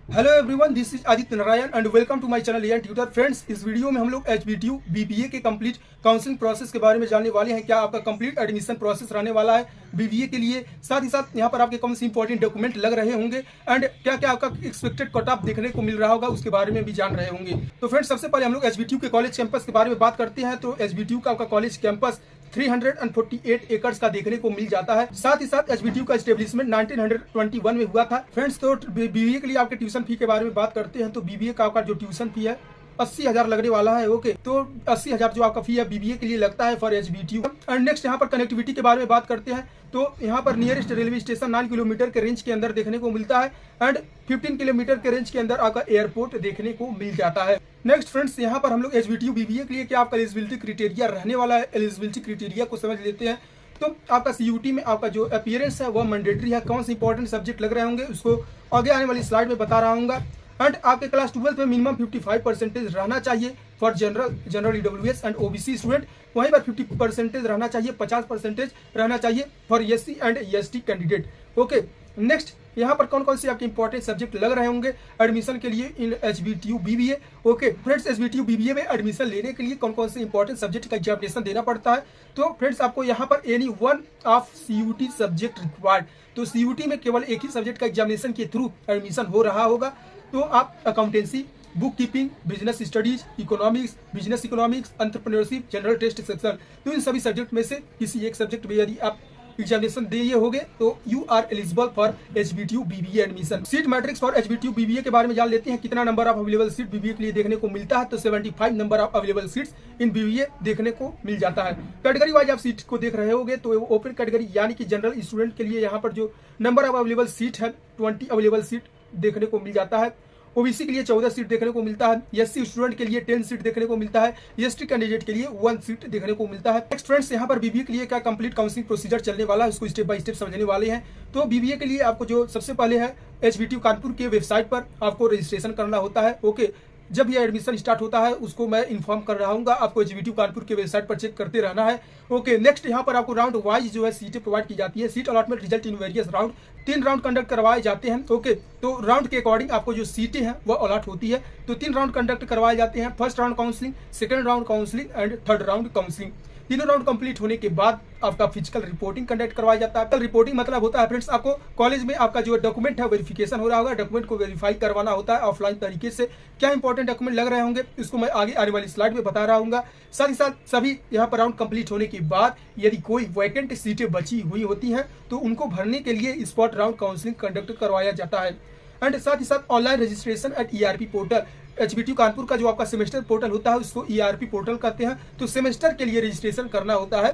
Hello everyone, this is Aditya Narayan and welcome to my channel N tutor. Friends, इस वीडियो में हम लोग एचबीटीयू बीबीए के कंप्लीट काउंसलिंग प्रोसेस के बारे में जानने वाले हैं। क्या आपका कंप्लीट एडमिशन प्रोसेस रहने वाला है बीबीए के लिए, साथ ही साथ यहाँ पर आपके कौन से इंपॉर्टेंट डॉक्यूमेंट लग रहे होंगे एंड क्या क्या आपका एक्सपेक्टेड कट ऑफ देखने को मिल रहा होगा उसके बारे में भी जान रहे होंगे। तो फ्रेंड्स, सबसे पहले हम लोग एचबीटीयू के कॉलेज कैंपस के बारे में बात करते हैं। तो एचबीटीयू का आपका कॉलेज कैंपस 348 एकर्स का देखने को मिल जाता है। साथ ही साथ एचबीटीयू का एस्टेब्लिशमेंट 1921 में हुआ था। फ्रेंड्स, तो बीबीए के लिए आपके ट्यूशन फी के बारे में बात करते हैं। तो बीबीए का आपका जो ट्यूशन फी है 80,000 लगने वाला है। ओके, तो 80,000 जो आपका फी है बीबीए के लिए लगता है फॉर एचबीटीयू। एंड नेक्स्ट यहाँ पर कनेक्टिविटी के बारे में बात करते हैं। तो यहाँ पर नियरेस्ट रेलवे स्टेशन 9 किलोमीटर के रेंज के अंदर देखने को मिलता है एंड 15 किलोमीटर के रेंज के अंदर आपका एयरपोर्ट देखने को मिल जाता है। नेक्स्ट फ्रेंड्स, यहाँ पर हम लोग एचबीटीयू बीबीए के लिए क्या आपका एलिजिबिलिटी क्राइटेरिया रहने वाला है, एलिजिबिलिटी क्राइटेरिया को समझ लेते हैं। तो आपका सीयूटी में आपका जो अपीयरेंस है वह मैंडेटरी है। कौन से इंपॉर्टेंट सब्जेक्ट लग रहे होंगे उसको आगे आने वाली स्लाइड में बता रहा हूँ। एंड आपके क्लास 12 में मिनिमम 55% रहना चाहिए for general EWS and OBC student. वहीं पर 50% रहना चाहिए, 50% रहना चाहिए for SC and ST candidate. Okay, next यहाँ पर कौन कौन से आपके इंपॉर्टेंट सब्जेक्ट लग रहे होंगे एडमिशन के लिए in HBTU BBA. Okay friends, HBTU BBA में एडमिशन लेने के लिए कौन कौन से इंपॉर्टेंट सब्जेक्ट का एग्जामिनेशन देना पड़ता है। तो फ्रेंड्स, आपको यहाँ पर any one of CUET subject required. तो सीयूटी में केवल एक ही सब्जेक्ट का एग्जामिनेशन के थ्रू एडमिशन हो रहा होगा। तो आप accountancy, book keeping, business studies, economics, business economics, entrepreneurship, general test section, तो इन सभी सब्जेक्ट में से किसी एक सब्जेक्ट में यदि आप एग्जामिनेशन दिए होगे तो you are eligible for HBTU BBA admission. Seat matrix for HBTU BBA के बारे में जान लेते हैं। कितना number of available seat BBA के लिए देखने को मिलता है। तो 75 number of available seats in BBA देखने को मिल जाता है। कैटेगरी वाइज आप सीट को देख रहे होगे तो ओपन कैटेगरी यानी कि जनरल स्टूडेंट के लिए यहाँ पर जो नंबर ऑफ अवेलेबल सीट है 20 अवेलेबल सीट देखने को मिल जाता है। ओबीसी के लिए 14 सीट देखने को मिलता है। एससी स्टूडेंट के लिए 10 सीट देखने को मिलता है। एसटी कैंडिडेट के लिए 1 सीट देखने को मिलता है। नेक्स्ट फ्रेंड्स, यहाँ पर बीबीए के लिए क्या कंप्लीट काउंसलिंग प्रोसीजर चलने वाला है उसको स्टेप बाय स्टेप समझने वाले हैं। तो बीबीए के लिए आपको जो सबसे पहले है एचबीटीयू कानपुर के वेबसाइट पर आपको रजिस्ट्रेशन करना होता है। ओके, जब यह एडमिशन स्टार्ट होता है उसको मैं इन्फॉर्म कर रहा हूँ, आपको एचबीटीयू कानपुर के वेबसाइट पर चेक करते रहना है। ओके, नेक्स्ट यहाँ पर आपको राउंड वाइज जो है सीटें प्रोवाइड की जाती है। Seat allotment result in various round, 3 round conduct करवाए जाते हैं। ओके, तो राउंड के अकॉर्डिंग आपको जो सीटें हैं वो अलॉट होती है। तो 3 राउंड कंडक्ट करवाए जाते हैं। First round counselling, second round counselling and third round counselling. तीनों राउंड कंप्लीट होने के बाद आपका फिजिकल रिपोर्टिंग कंडक्ट करवाया जाता है। रिपोर्टिंग मतलब होता है फ्रेंड्स, आपको कॉलेज में आपका जो डॉक्यूमेंट है वेरिफिकेशन हो रहा होगा, डॉक्यूमेंट को वेरीफाई करवाना होता है ऑफलाइन तरीके से। क्या इंपॉर्टेंट डॉक्यूमेंट लग रहे होंगे इसको मैं आगे आने वाली स्लाइड में बता रहा हूँ। साथ ही साथ सभी यहाँ पर राउंड कंप्लीट होने के बाद यदि कोई वैकेंट सीटें बची हुई होती हैं तो उनको भरने के लिए स्पॉट राउंड काउंसलिंग कंडक्ट करवाया जाता है। एंड साथ ही साथ online registration at ERP portal. HBTU Kanpur का जो आपका सेमेस्टर पोर्टल होता है उसको ईआरपी पोर्टल कहते हैं। तो सेमेस्टर के लिए रजिस्ट्रेशन करना होता है,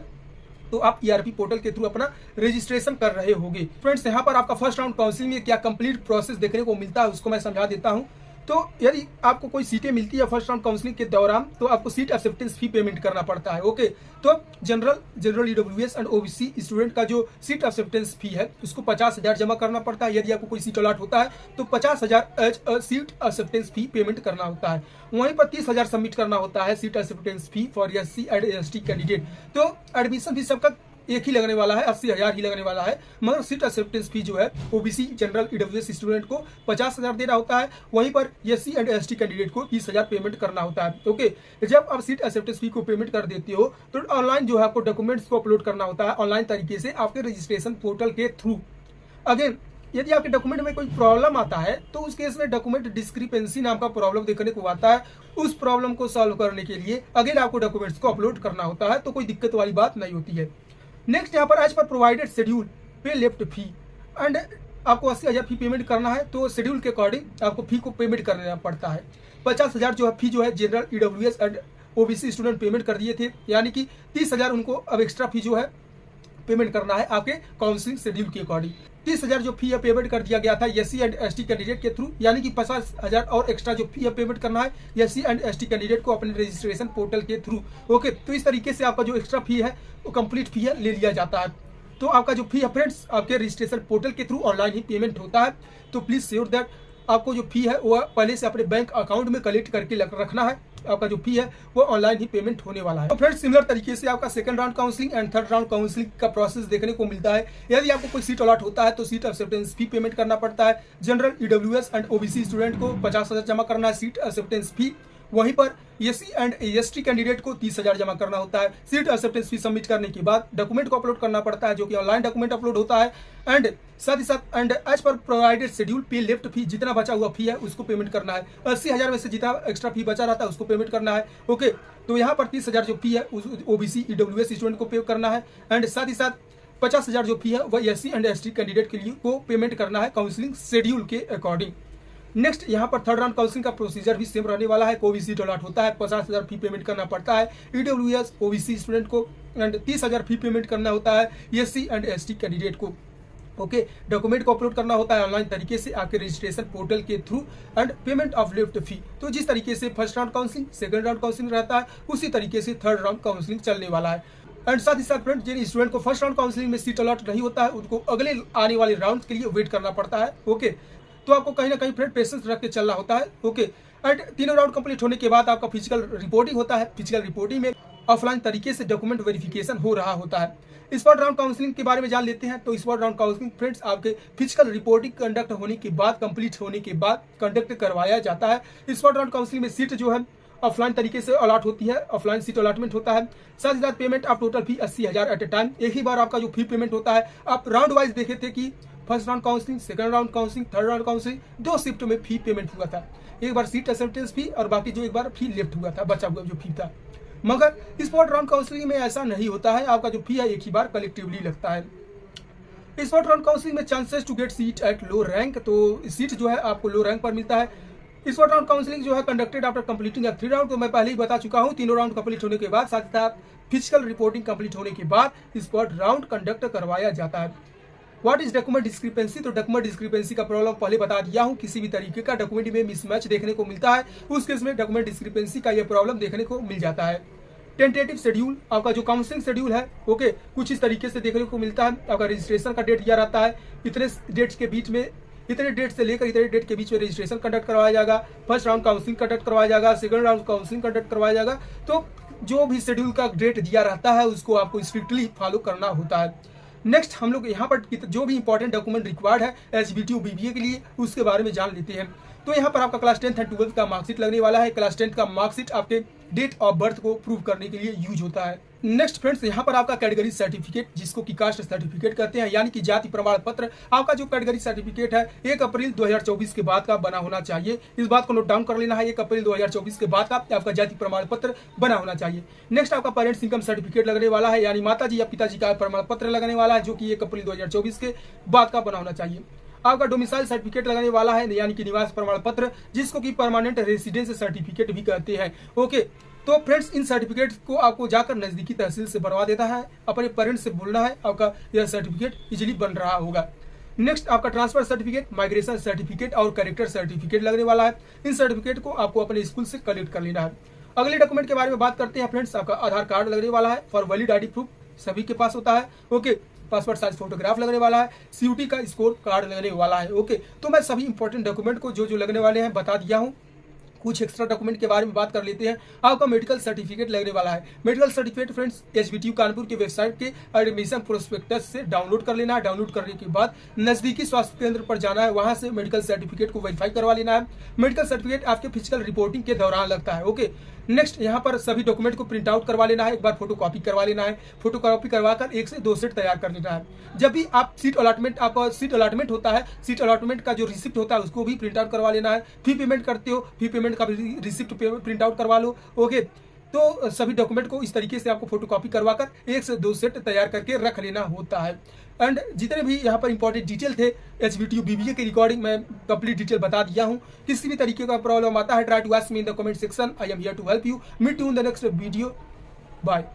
तो आप ईआरपी पोर्टल के थ्रू अपना रजिस्ट्रेशन कर रहे होंगे। फ्रेंड्स, यहाँ पर आपका फर्स्ट राउंड काउंसलिंग में क्या कंप्लीट प्रोसेस देखने को मिलता है उसको मैं समझा देता हूँ। तो यदि आपको कोई सीटें मिलती है फर्स्ट राउंड काउंसलिंग के दौरान तो आपको सीट एक्सेप्टेंस फी पेमेंट करना पड़ता है। ओके, तो general EWS and OBC student का जो सीट एक्सेप्टेंस फी है उसको 50,000 जमा करना पड़ता है। यदि आपको कोई सीट अलॉट होता है तो 50,000 as seat acceptance fee payment करना होता है। वहीं पर 30,000 सबमिट करना होता है seat acceptance fee for SC and ST candidate. तो एडमिशन फी सबका एक ही लगने वाला है, 80,000 ही लगने वाला है। मगर सीट एक्सेप्टेंस फी जो है ओबीसी जनरल ईडब्ल्यूएस स्टूडेंट को 50,000 देना होता है। वहीं पर एससी एंड एसटी कैंडिडेट को 30,000 पेमेंट करना होता है। ओके, जब आप सीट एक्सेप्टेंस फी को पेमेंट कर देते हो तो ऑनलाइन जो है आपको डॉक्यूमेंट्स को अपलोड करना होता है ऑनलाइन तरीके से आपके रजिस्ट्रेशन पोर्टल के थ्रू। अगेन, यदि आपके डॉक्यूमेंट में कोई प्रॉब्लम आता है तो उस केस में डॉक्यूमेंट डिस्क्रिपेंसी नाम का प्रॉब्लम देखने को आता है। उस प्रॉब्लम को सॉल्व करने के लिए अगेन आपको डॉक्यूमेंट्स को अपलोड करना होता है, तो कोई दिक्कत वाली बात नहीं होती है। नेक्स्ट यहाँ पर एज पर प्रोवाइडेड शेड्यूल पे लेफ्ट फी एंड आपको 80,000 फी पेमेंट करना है। तो शेड्यूल के अकॉर्डिंग आपको फी को पेमेंट करना पड़ता है। 50,000 जो है फी जो है general EWS and OBC student payment कर दिए थे, यानी कि 30,000 उनको अब एक्स्ट्रा फी जो है पेमेंट करना है आपके काउंसलिंग शेड्यूल के अकॉर्डिंग। 30,000 जो फी है पेमेंट कर दिया गया था एससी एंड एसटी कैंडिडेट के थ्रू, यानी कि 50,000 और एक्स्ट्रा जो फी है पेमेंट करना है एससी एंड एसटी कैंडिडेट को अपने रजिस्ट्रेशन पोर्टल के थ्रू। ओके, तो इस तरीके से आपका जो एक्स्ट्रा फी है वो कंप्लीट फी है ले लिया जाता है। तो आपका जो फी है फ्रेंड्स आपके रजिस्ट्रेशन पोर्टल के थ्रू ऑनलाइन ही पेमेंट होता है। तो प्लीज श्योर दैट आपको जो फी है वो पहले से अपने बैंक अकाउंट में कलेक्ट करके रखना है। आपका जो फी है वो ऑनलाइन ही पेमेंट होने वाला है। तो फ्रेंड्स सिमिलर तरीके से आपका second round counselling and third round counselling का प्रोसेस देखने को मिलता है। यदि आपको कोई सीट अलॉट होता है तो सीट एक्सेप्टेंस फी पेमेंट करना पड़ता है। General, EWS and OBC student को 50,000 जमा करना है सीट एक्सेप्टेंस फी। वहीं पर एससी एंड एसटी कैंडिडेट को 30,000 जमा करना होता है। सीट एक्सेप्टेंस फी सबमिट करने के बाद डॉक्यूमेंट को अपलोड करना पड़ता है, जो कि ऑनलाइन डॉक्यूमेंट अपलोड होता है। एंड साथ ही साथ and as per provided schedule पे लेफ्ट फी, जितना बचा हुआ फी है उसको पेमेंट करना है। 80,000 में से जितना एक्स्ट्रा फी बचा रहता है उसको पेमेंट करना है। ओके, तो यहाँ पर 30,000 जो फी है ओबीसी ईडब्ल्यूएस स्टूडेंट को पे करना है। एंड साथ ही साथ 50,000 जो फी है वह एससी एंड एसटी कैंडिडेट के लिए को पेमेंट करना है काउंसलिंग शेड्यूल के अकॉर्डिंग। नेक्स्ट यहाँ पर थर्ड राउंड काउंसलिंग का प्रोसीजर भी सेम रहने वाला है। कोई भी सीट अलॉट होता है 50,000 फी पेमेंट करना पड़ता है ईडब्ल्यूएस ओबीसी स्टूडेंट को एंड 30,000 फी पेमेंट करना होता है एससी एंड एसटी कैंडिडेट को। ओके, डॉक्यूमेंट को अपलोड करना होता है ऑनलाइन तरीके से आपके रजिस्ट्रेशन पोर्टल के through and payment of left fee. तो जिस तरीके से first round counselling second round counselling रहता है उसी तरीके से थर्ड राउंड काउंसलिंग चलने वाला है। एंड साथ ही साथ फ्रेंड जिन स्टूडेंट को फर्स्ट राउंड काउंसलिंग में सीट अलॉट नहीं होता है उनको अगले आने वाले राउंड के लिए वेट करना पड़ता है। ओके, तो आपको कहीं ना कहीं फ्रेंड पेशेंस रख के चलना होता है। ओके, एंड तीनों राउंड कंप्लीट होने के बाद आपका फिजिकल रिपोर्टिंग होता है। फिजिकल रिपोर्टिंग में ऑफलाइन तरीके से डॉक्यूमेंट वेरिफिकेशन हो रहा होता है। स्पॉट राउंड काउंसलिंग के बारे में जान लेते हैं। तो स्पॉट राउंड काउंसलिंग फ्रेंड्स आपके फिजिकल रिपोर्टिंग कंडक्ट होने के बाद, कंप्लीट होने के बाद कंडक्ट करवाया जाता है। स्पॉट राउंड काउंसलिंग में सीट जो है ऑफलाइन तरीके से अलॉट होती है, ऑफलाइन सीट अलॉटमेंट होता है। साथ ही साथ payment of total fee 80,000 at a time, एक ही बार आपका जो फी पेमेंट होता है। आप राउंड वाइज देखे थे कि first round counselling, second round counselling, third round counselling, 2 shift में फी पेमेंट हुआ था। एक बार सीट एक्सेप्टेंस फी और बाकी जो एक बार फी लेफ्ट हुआ था, बचा हुआ जो फी था। मगर स्पॉट राउंड काउंसलिंग में ऐसा नहीं होता है, आपका जो फी है एक ही बार कलेक्टिवली लगता है। स्पॉट राउंड काउंसलिंग में chances to get seat at low rank, तो सीट जो है आपको लो रैंक पर मिलता है। स्पॉट राउंड काउंसलिंग जो है कंडक्टेड आफ्टर कंप्लीटिंग 3 राउंड, तो मैं पहले ही बता चुका हूँ। तीनों राउंड कंप्लीट होने के बाद, साथ ही साथ फिजिकल रिपोर्टिंग कंप्लीट होने के बाद स्पॉट राउंड कंडक्ट करवाया जाता है। व्हाट इज डॉक्यूमेंट डिस्क्रिपेंसी, तो डॉक्यूमेंट डिस्क्रिपेंसी का प्रॉब्लम पहले बता दिया हूँ। किसी भी तरीके का डॉक्यूमेंट में मिसमैच देखने को मिलता है, उस केस में डॉक्यूमेंट डिस्क्रिपेंसी का यह प्रॉब्लम देखने को मिल जाता है। टेंटेटिव शेड्यूल, आपका जो काउंसलिंग शेड्यूल है ओके, कुछ इस तरीके से देखने को मिलता है। आपका रजिस्ट्रेशन का डेट दिया रहता है, इतने डेट्स के बीच में, इतने डेट से लेकर इतने डेट के बीच में रजिस्ट्रेशन कंडक्ट करवाया जाएगा, फर्स्ट राउंड काउंसलिंग कंडक्ट करवाया जाएगा, सेकंड राउंड काउंसलिंग कंडक्ट करवाया जाएगा। तो जो भी शेड्यूल का डेट दिया रहता है उसको आपको स्ट्रिक्टली फॉलो करना होता है। नेक्स्ट हम लोग यहाँ पर जो भी इंपॉर्टेंट डॉक्यूमेंट रिक्वायर्ड है एचबीटीयू बीबीए के लिए उसके बारे में जान लेते हैं। तो यहाँ पर आपका क्लास 10th एंड 12th का मार्कशीट लगने वाला है। क्लास 10th का मार्कशीट आपके डेट ऑफ बर्थ को प्रूव करने के लिए यूज होता है। नेक्स्ट फ्रेंड्स यहाँ पर आपका कैटेगरी सर्टिफिकेट, जिसको कि कास्ट सर्टिफिकेट कहते हैं, यानी कि जाति प्रमाण पत्र। आपका जो कैटेगरी सर्टिफिकेट है 1 अप्रैल 2024 के बाद का बना होना चाहिए। इस बात को नोट डाउन कर लेना है, 1 अप्रैल 2024 के बाद का आपका जाति प्रमाण पत्र बना होना चाहिए। नेक्स्ट आपका पेरेंट्स इनकम सर्टिफिकेट लगने वाला है, यानी माताजी या पिताजी का प्रमाण पत्र लगने वाला है, जो कि 1 अप्रैल 2024 के बाद का बना होना चाहिए। आपका डोमिसाइल सर्टिफिकेट लगने वाला है, यानी कि निवास प्रमाण पत्र, जिसको कि परमानेंट रेसिडेंस सर्टिफिकेट भी कहते हैं। ओके, तो फ्रेंड्स इन सर्टिफिकेट को आपको जाकर नजदीकी तहसील से बनवा देता है, अपने पेरेंट्स से बोलना है, आपका यह सर्टिफिकेट इजीली बन रहा होगा। नेक्स्ट आपका ट्रांसफर सर्टिफिकेट, माइग्रेशन सर्टिफिकेट और कैरेक्टर सर्टिफिकेट लगने वाला है। इन सर्टिफिकेट को आपको अपने स्कूल से कलेक्ट कर लेना है। अगले डॉक्यूमेंट के बारे में बात करते हैं फ्रेंड्स। आपका आधार कार्ड लगने वाला है, फॉर वैलिड आईडी प्रूफ सभी के पास होता है। ओके, पासपोर्ट साइज फोटोग्राफ लगने वाला है, सीयूटी का स्कोर कार्ड लगने वाला है। ओके, तो मैं सभी इंपॉर्टेंट डॉक्यूमेंट को जो लगने वाले हैं बता दिया हूँ। कुछ एक्स्ट्रा डॉक्यूमेंट के बारे में बात कर लेते हैं। आपका मेडिकल सर्टिफिकेट लगने वाला है। Medical certificate friends HBTU Kanpur के वेबसाइट के एडमिशन प्रोस्पेक्टस से डाउनलोड कर लेना है। डाउनलोड करने के बाद नजदीकी स्वास्थ्य केंद्र पर जाना है, वहां से मेडिकल सर्टिफिकेट को वेरीफाई करवा लेना है। मेडिकल सर्टिफिकेट आपके फिजिकल रिपोर्टिंग के दौरान लगता है। ओके, नेक्स्ट यहाँ पर सभी डॉक्यूमेंट को प्रिंट आउट करवा लेना है, एक बार फोटो कॉपी करवा लेना है। फोटो कॉपी करवाकर 1 से 2 सेट तैयार कर लेना है। जब भी आप सीट अलॉटमेंट होता है, सीट अलॉटमेंट का जो रिसिप्ट होता है उसको भी प्रिंट आउट करवा लेना है। फी पेमेंट करते हो, फी पेमेंट का भी रिसिप्ट प्रिंट आउट करवा लो। ओके, तो सभी डॉक्यूमेंट को इस तरीके से आपको फोटो कॉपी करवाकर 1 से 2 सेट तैयार करके रख लेना होता है। एंड जितने भी यहाँ पर इंपॉर्टेंट डिटेल थे एचबीटीयू बीबीए के रिकॉर्डिंग में कंप्लीट डिटेल बता दिया हूँ। किसी भी तरीके का प्रॉब्लम आता है, try to ask me in the comment section. I am here to help you. Meet you in the next video. Bye.